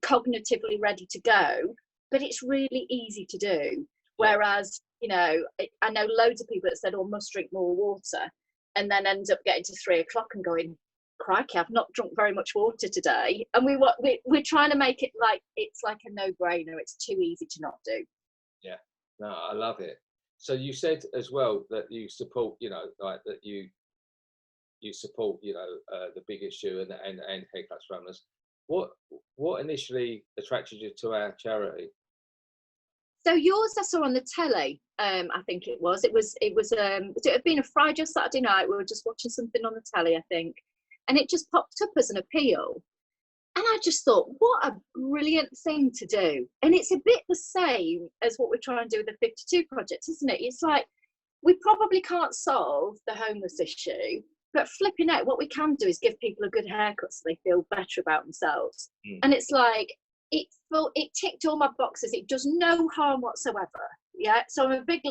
cognitively ready to go, but it's really easy to do. Whereas, I know loads of people that said, oh, must drink more water, and then end up getting to 3 o'clock and going, crikey, I've not drunk very much water today. And we're trying to make it like it's like a no-brainer. It's too easy to not do. Yeah, no, I love it. So you said as well that you support, like that you support, the Big Issue and Haircuts for Runners. What initially attracted you to our charity? So yours I saw on the telly. I think it was. It had been a Friday or Saturday night. We were just watching something on the telly, I think, and it just popped up as an appeal. And I just thought, what a brilliant thing to do. And it's a bit the same as what we're trying to do with the 52 project, isn't it? It's like, we probably can't solve the homeless issue, but flipping out, what we can do is give people a good haircut so they feel better about themselves. And it's like, it ticked all my boxes. It does no harm whatsoever. Yeah. So I'm a big,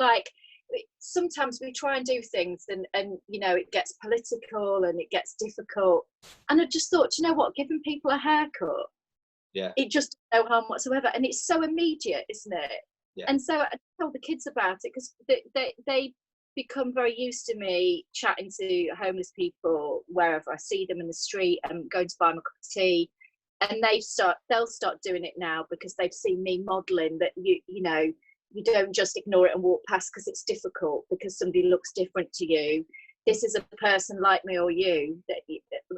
sometimes we try and do things and it gets political and it gets difficult. And I just thought, you know what, giving people a haircut, it just no harm whatsoever. And it's so immediate, isn't it? Yeah. And so I told the kids about it, because they become very used to me chatting to homeless people wherever I see them in the street and going to buy them a cup of tea. And they'll start doing it now, because they've seen me modelling that you know, you don't just ignore it and walk past because it's difficult, because somebody looks different to you. This is a person like me or you,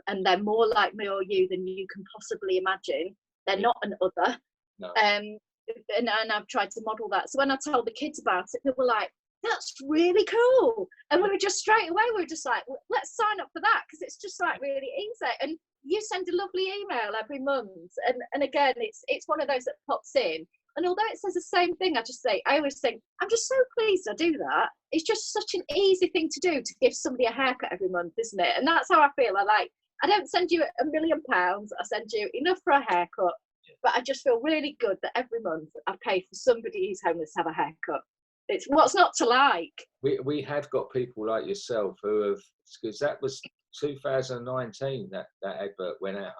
and they're more like me or you than you can possibly imagine. They're not an other. No. And I've tried to model that. So when I told the kids about it, they were like, that's really cool. And we were just straight away, we were just like, let's sign up for that, because it's just like really easy. And you send a lovely email every month. And again, it's one of those that pops in. And although it says the same thing, I always think, I'm just so pleased I do that. It's just such an easy thing to do, to give somebody a haircut every month, isn't it? And that's how I feel. I don't send you £1 million. I send you enough for a haircut. But I just feel really good that every month I pay for somebody who's homeless to have a haircut. It's what's not to like. We have got people like yourself who have, because that was 2019 that advert went out.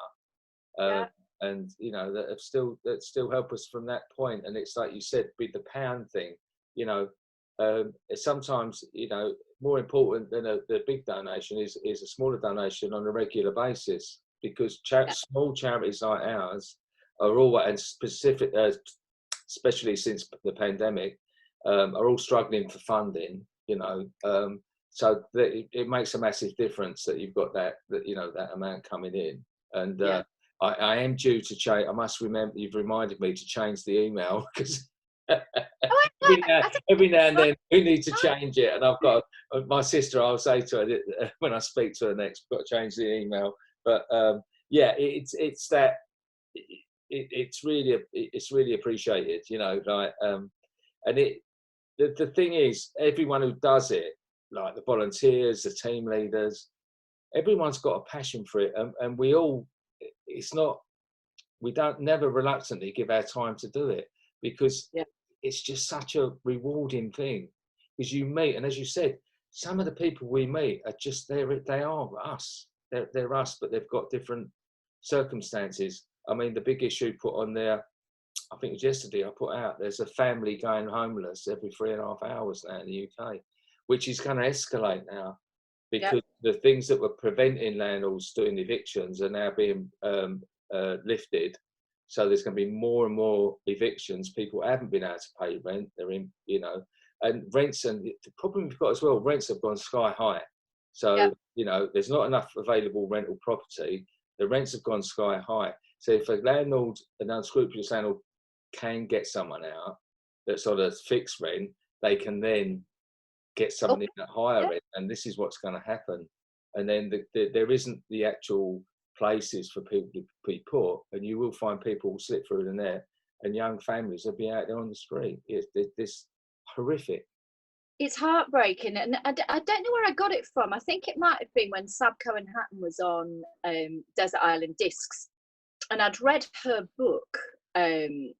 Yeah. And you know, that still help us from that point. And it's like you said, with the pound thing, you know, sometimes, you know, more important than the big donation is a smaller donation on a regular basis, because small charities like ours are all, and specific, especially since the pandemic, are all struggling for funding, you know. So it makes a massive difference that you've got that you know, that amount coming in. And I am due to change. I must remember, you've reminded me to change the email, because every now and then we need to change it. And I've got my sister, I'll say to her when I speak to her next, got to change the email. But yeah, it's that it's really appreciated, you know, like, and the thing is, everyone who does it, like the volunteers, the team leaders, everyone's got a passion for it, and we all, we don't never reluctantly give our time to do it, because it's just such a rewarding thing. Because you meet, and as you said, some of the people we meet are just they are us. They're us, but they've got different circumstances. I mean, the big issue put on there, I think it was yesterday, I put out, there's a family going homeless every 3.5 hours now in the UK, which is going to escalate now, because the things that were preventing landlords doing evictions are now being lifted. So there's going to be more and more evictions. People haven't been able to pay rent. They're in, you know, and rents, and the problem we've got as well, rents have gone sky high. So, you know, there's not enough available rental property. The rents have gone sky high. So if a landlord, an unscrupulous landlord, can get someone out that's on a fixed rent, they can then get someone in at higher rent, and this is what's going to happen. And then there isn't the actual places for people to be put, and you will find people slip through the net, and young families will be out there on the street. It's horrific. It's heartbreaking, and I don't know where I got it from. I think it might have been when Sab Cohen-Hatton was on Desert Island Discs, and I'd read her book, and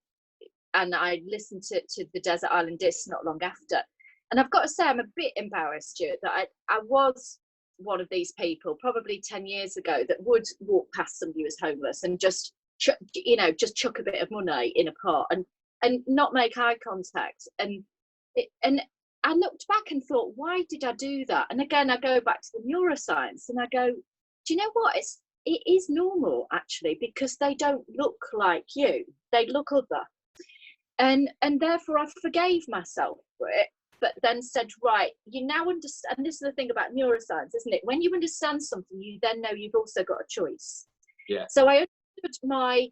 I listened to the Desert Island Discs not long after. And I've got to say, I'm a bit embarrassed, Stuart, that I was one of these people probably 10 years ago that would walk past somebody who was homeless and just chuck a bit of money in a pot and not make eye contact. And I looked back and thought, why did I do that? And again, I go back to the neuroscience and I go, do you know what? It is normal, actually, because they don't look like you. They look other. And therefore I forgave myself for it, but then said, right, you now understand. And this is the thing about neuroscience, isn't it? When you understand something, you then know you've also got a choice. Yeah. So I understood my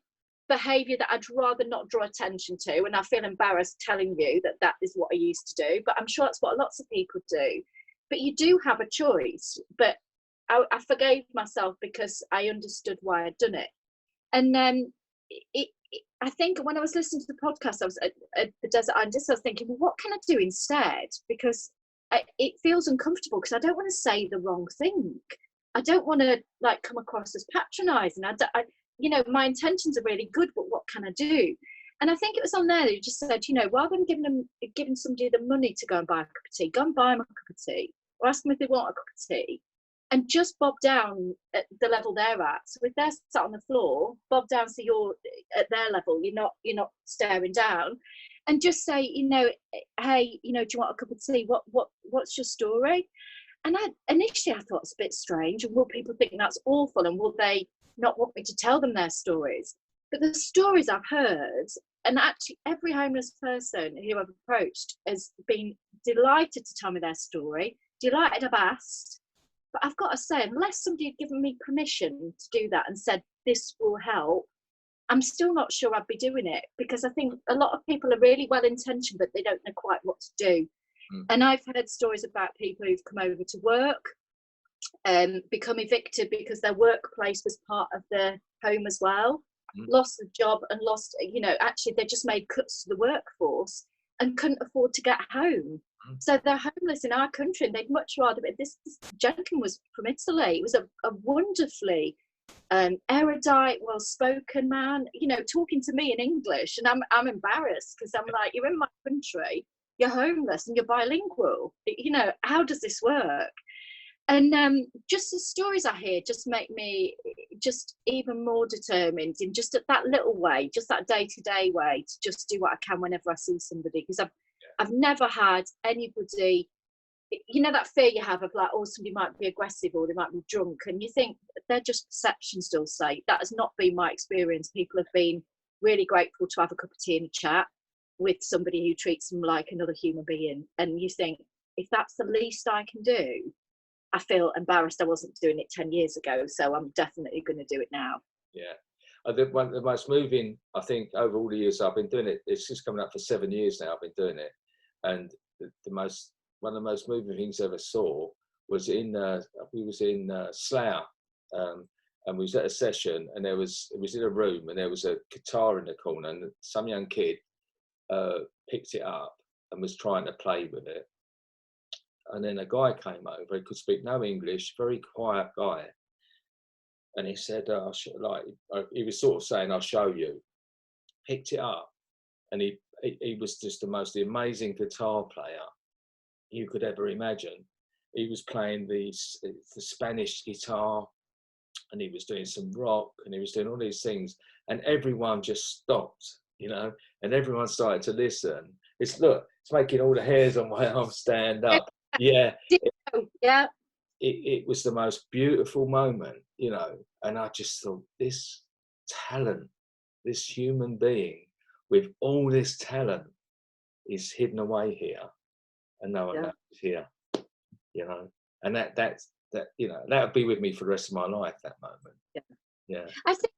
behaviour that I'd rather not draw attention to, and I feel embarrassed telling you that is what I used to do, but I'm sure that's what lots of people do. But you do have a choice. But I forgave myself because I understood why I'd done it. And then I think when I was listening to the podcast, I was at the Desert Island Discs, I was thinking, well, what can I do instead? Because it feels uncomfortable, because I don't want to say the wrong thing. I don't want to come across as patronising. My intentions are really good, but what can I do? And I think it was on there that you just said, rather than giving somebody the money to go and buy a cup of tea, go and buy them a cup of tea, or ask them if they want a cup of tea, and just bob down at the level they're at. So if they're sat on the floor, bob down so you're at their level. You're not staring down, and just say, you know, hey, you know, do you want a cup of tea? What's your story? And initially I thought it's a bit strange, and will people think that's awful, and will they not want me to tell them their stories? But the stories I've heard, and actually every homeless person who I've approached has been delighted to tell me their story, delighted I've asked. But I've got to say, unless somebody had given me permission to do that and said this will help, I'm still not sure I'd be doing it, because I think a lot of people are really well intentioned, but they don't know quite what to do. And I've heard stories about people who've come over to work, become evicted because their workplace was part of their home as well, lost the job and lost, you know, actually they just made cuts to the workforce and couldn't afford to get home. So they're homeless in our country, and they'd much rather, this gentleman was from Italy. It was a wonderfully erudite, well-spoken man, you know, talking to me in English, and I'm embarrassed, because I'm like, you're in my country, you're homeless and you're bilingual, you know, how does this work? And just the stories I hear just make me just even more determined in just that little way, just that day-to-day way, to just do what I can whenever I see somebody. Because I've never had anybody, you know, that fear you have of like, oh, somebody might be aggressive or they might be drunk, and you think they're just perceptions, still say. That has not been my experience. People have been really grateful to have a cup of tea and a chat with somebody who treats them like another human being. And you think, if that's the least I can do, I feel embarrassed I wasn't doing it 10 years ago, so I'm definitely going to do it now. Yeah. I think one of the most moving, I think, over all the years I've been doing it, it's just coming up for 7 years now I've been doing it. And one of the most moving things I ever saw was we was in Slough, and we was at a session, and it was in a room, and there was a guitar in the corner, and some young kid picked it up and was trying to play with it. And then a guy came over, he could speak no English, very quiet guy. And he said, he was sort of saying, I'll show you. Picked it up, and he was just the amazing guitar player you could ever imagine. He was playing the Spanish guitar, and he was doing some rock, and he was doing all these things, and everyone just stopped, you know, and everyone started to listen. It's making all the hairs on my arm stand up. Yeah. Yeah. It was the most beautiful moment, you know, and I just thought, this talent, this human being with all this talent is hidden away here, and no one knows here, you know, and that you know, that would be with me for the rest of my life, that moment. Yeah. I think,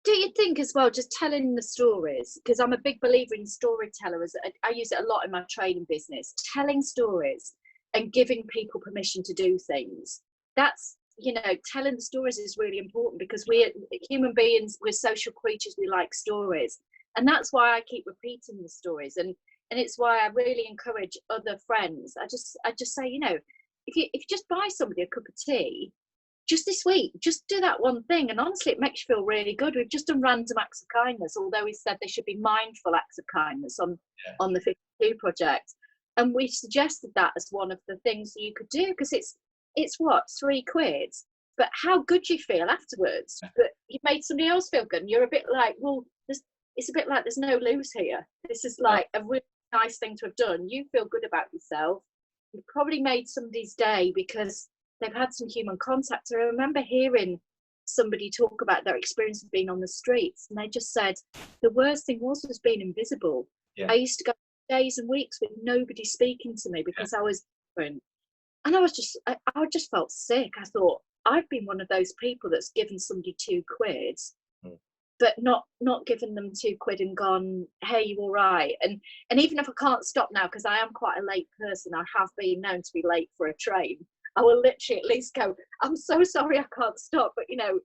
do you think as well, just telling the stories, because I'm a big believer in storytellers. I use it a lot in my training business, telling stories and giving people permission to do things. That's, you know, telling stories is really important, because we're human beings, we're social creatures, we like stories. And that's why I keep repeating the stories. And it's why I really encourage other friends. I just say, you know, if you just buy somebody a cup of tea, just this week, just do that one thing. And honestly, it makes you feel really good. We've just done random acts of kindness, although we said they should be mindful acts of kindness on the 52 project. And we suggested that as one of the things you could do, because it's what, £3, but how good you feel afterwards. But you made somebody else feel good, and you're a bit like, well, it's a bit like there's no lose here. This is like a really nice thing to have done. You feel good about yourself. You've probably made somebody's day because they've had some human contact. I remember hearing somebody talk about their experience of being on the streets, and they just said the worst thing was being invisible. I used to go days and weeks with nobody speaking to me because I was different, and I just felt sick. I thought, I've been one of those people that's given somebody £2, but not given them £2 and gone, hey, you all right? And even if I can't stop now, because I am quite a late person, I have been known to be late for a train, I will literally at least go, I'm so sorry I can't stop, but, you know,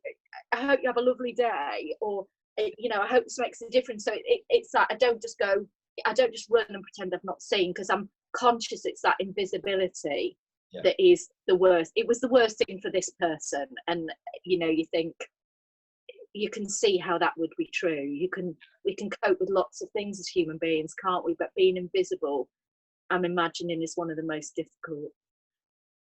I hope you have a lovely day, or, you know, I hope this makes a difference. So it's that I don't just run and pretend I've not seen, because I'm conscious it's that invisibility that is the worst. It was the worst thing for this person. And, you know, you think, you can see how that would be true. We can cope with lots of things as human beings, can't we? But being invisible, I'm imagining, is one of the most difficult.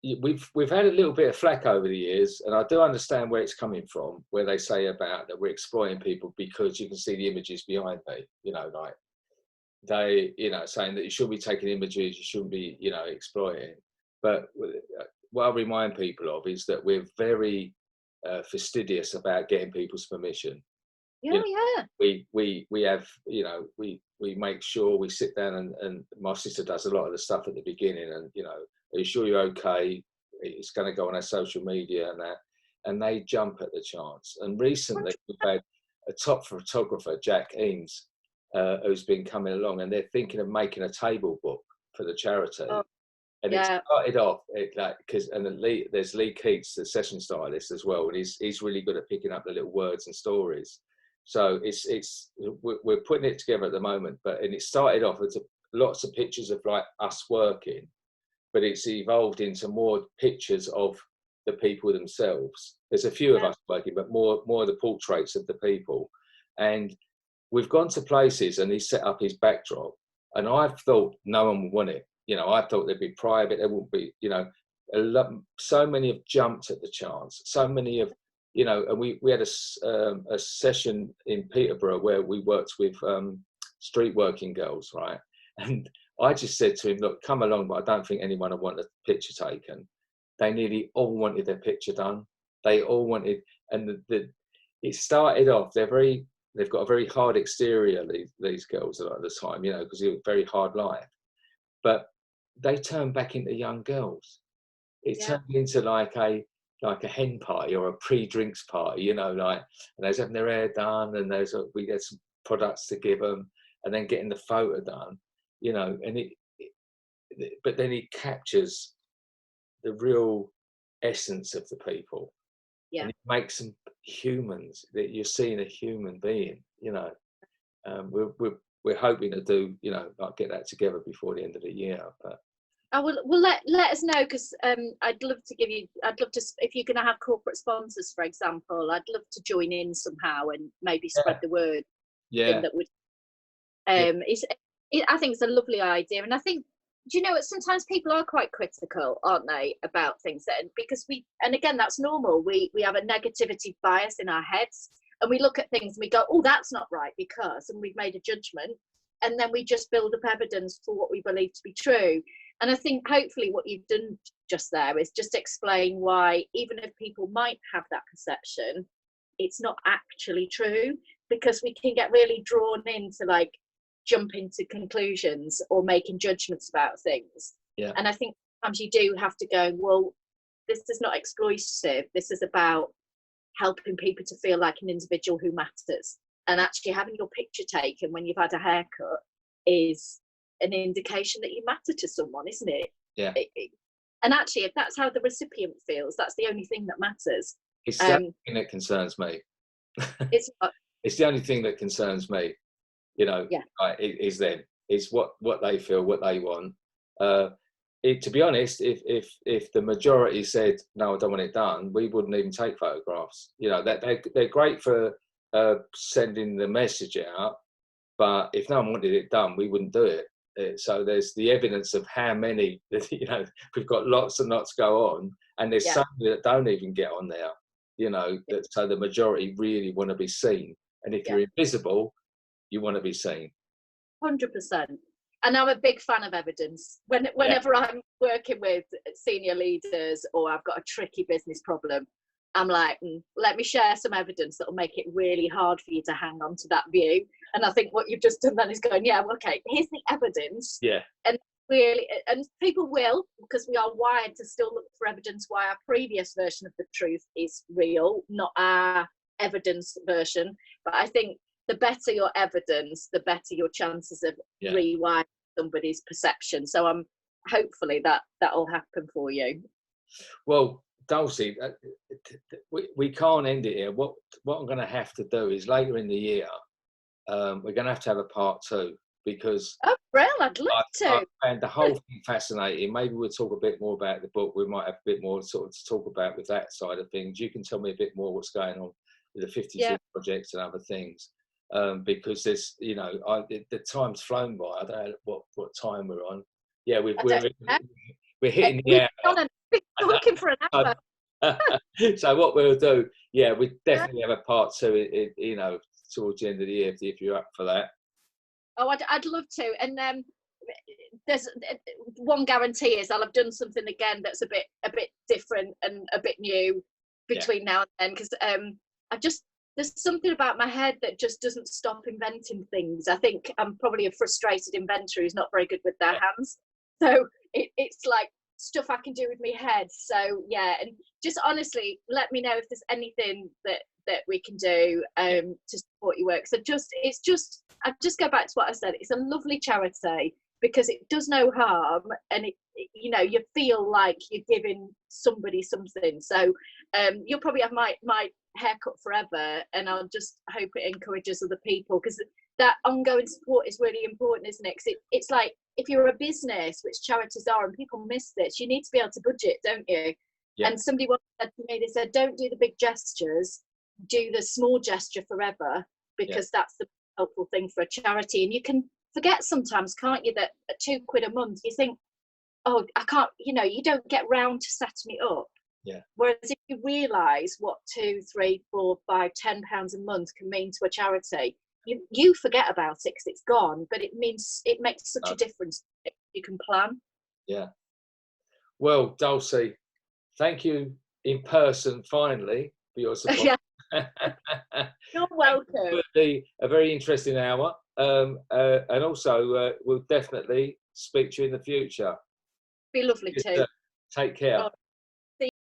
We've had a little bit of flack over the years, and I do understand where it's coming from, where they say about that we're exploiting people because you can see the images behind me, you know, like they, you know, saying that you should be taking images, you shouldn't be, you know, exploiting. But what I remind people of is that we're very fastidious about getting people's permission. Yeah, You know, yeah. we have, you know, we make sure we sit down, and my sister does a lot of the stuff at the beginning, and, you know, are you sure you're okay? It's going to go on our social media and that, and they jump at the chance. And recently we've had a top photographer, Jack Eames, who's been coming along, and they're thinking of making a table book for the charity. Oh, And it yeah. started off like, because, and there's Lee Keats, the session stylist as well, and he's really good at picking up the little words and stories. So we're putting it together at the moment, and it started off with lots of pictures of like us working, but it's evolved into more pictures of the people themselves. There's a few of us working, but more of the portraits of the people. And we've gone to places, and he's set up his backdrop, and I've thought no one would want it. You know, I thought they'd be private, there wouldn't be, you know, so many have jumped at the chance. So many have, you know, and we had a session in Peterborough where we worked with street working girls, right? And I just said to him, look, come along, but I don't think anyone would want a picture taken. They nearly all wanted their picture done. They all wanted, and it started off, they've got a very hard exterior, these girls at the time, you know, because it was a very hard life. But they turned back into young girls. It turned into like a hen party or a pre-drinks party, you know, like, and they was having their hair done, and we had some products to give them, and then getting the photo done, you know, and but then he captures the real essence of the people, and it makes them humans, that you're seeing a human being, you know. We're hoping to do, you know, like get that together before the end of the year, but I will. Well, let us know, because I'd love to if you're going to have corporate sponsors, for example, I'd love to join in somehow and maybe spread the word. Yeah. That would. I think it's a lovely idea, and I think, do you know what? Sometimes people are quite critical, aren't they, about things, because and again, that's normal. We have a negativity bias in our heads, and we look at things and we go, oh, that's not right, and we've made a judgment, and then we just build up evidence for what we believe to be true. And I think hopefully what you've done just there is just explain why, even if people might have that perception, it's not actually true, because we can get really drawn into like jumping to conclusions or making judgments about things. Yeah. And I think sometimes you do have to go, well, this is not exclusive. This is about helping people to feel like an individual who matters. And actually having your picture taken when you've had a haircut is an indication that you matter to someone, isn't it? Yeah. And actually, if that's how the recipient feels, that's the only thing that matters. It's the only thing that concerns me. It's the only thing that concerns me, you know. Is them. It's what they feel, what they want. To be honest, if the majority said no, I don't want it done, we wouldn't even take photographs. You know, that they're great for sending the message out, but if no one wanted it done, we wouldn't do it. So there's the evidence of how many, you know, we've got lots and lots go on, and there's some that don't even get on there, you know, so the majority really want to be seen. And if you're invisible, you want to be seen. 100%. And I'm a big fan of evidence. Whenever I'm working with senior leaders or I've got a tricky business problem, I'm like, let me share some evidence that will make it really hard for you to hang on to that view. And I think what you've just done then is going, okay, here's the evidence. Yeah. And really, and people will, because we are wired to still look for evidence why our previous version of the truth is real, not our evidence version. But I think the better your evidence, the better your chances of rewiring somebody's perception. So I'm hopefully that'll happen for you. Well, Dulcie, we can't end it here. What I'm going to have to do is later in the year, we're going to have a part 2, because I'd love to. I found the whole thing fascinating. Maybe we'll talk a bit more about the book. We might have a bit more sort of to talk about with that side of things. You can tell me a bit more what's going on with the 52 projects and other things, because there's, you know, the time's flown by. I don't know what time we're on. Yeah, we're hitting the hour. Looking for an hour. So what we'll do, we definitely have a part 2, you know, towards the end of the year, if you're up for that. Oh, I'd love to. And there's one guarantee is I'll have done something again that's a bit different and a bit new between now and then, because there's something about my head that just doesn't stop inventing things. I think I'm probably a frustrated inventor who's not very good with their hands. So it's like stuff I can do with my head. So yeah, and just honestly, let me know if there's anything that we can do to support your work. So I just go back to what I said. It's a lovely charity because it does no harm, and you feel like you're giving somebody something. So you'll probably have my haircut forever, and I'll just hope it encourages other people, because that ongoing support is really important, isn't it? 'Cause it's like, if you're a business, which charities are, and people miss this, you need to be able to budget, don't you? And somebody once said to me, they said, don't do the big gestures, do the small gesture forever, because that's the helpful thing for a charity. And you can forget sometimes, can't you, that at £2 a month, you think, oh, I can't, you don't get round to setting it up. Yeah. Whereas if you realise what £2, £3, £4, £5, £10 a month can mean to a charity, you forget about it because it's gone, but it makes such a difference. You can plan. Yeah. Well, Dulcie, thank you in person finally for your support. You're welcome. A very interesting hour, and also we'll definitely speak to you in the future. Be lovely too. Take care.